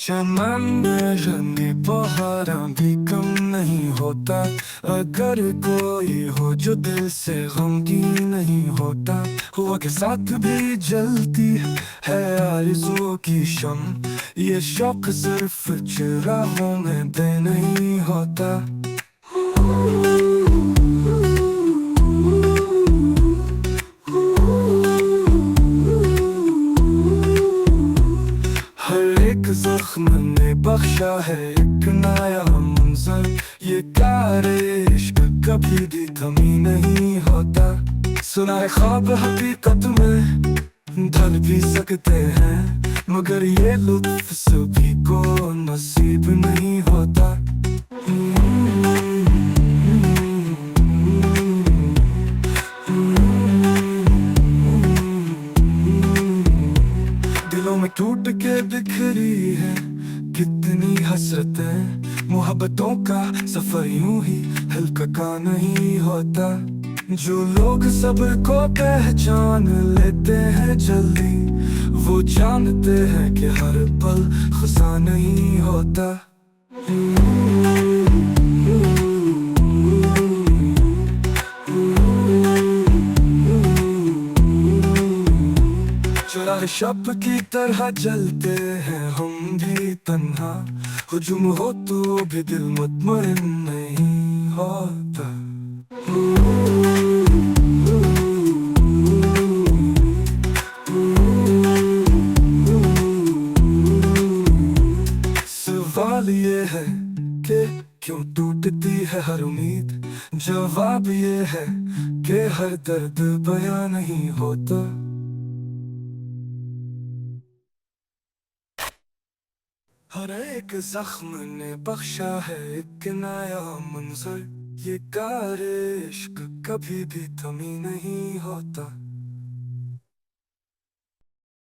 चमन में रंगी बहारा भी कम नहीं होता। अगर कोई हो जो दिल से गमगीन नहीं होता। हवा के साथ भी जलती है आरज़ू की शम। ये शौक सिर्फ चिरागों में दे नहीं होता। हर एक जख्म ने बख्शा है एक नया मंजर। ये प्यार इश्क कभी भी कमी नहीं होता। सुना है ख्वाब हकीकत में ढल भी सकते हैं, मगर ये लुत्फ सभी को नसीब नहीं होता। दिलों में टूट के बिखरी है कितनी हसरतें। मोहब्बतों का सफर यूं ही हल्का का नहीं होता। जो लोग सब्र को पहचान लेते हैं जल्दी, वो जानते हैं कि हर पल खुशा नहीं होता। चुराहे शब की तरह जलते हैं हम भी तन्हा। हुजूम हो तो भी दिल मुतमइन नहीं होता। सवाल ये है कि क्यों टूटती है हर उम्मीद। जवाब ये है कि हर दर्द बयां नहीं होता। हर एक जख्म ने बख्शा है एक नया मंजर। ये कार इश्क कभी भी कमी नहीं होता।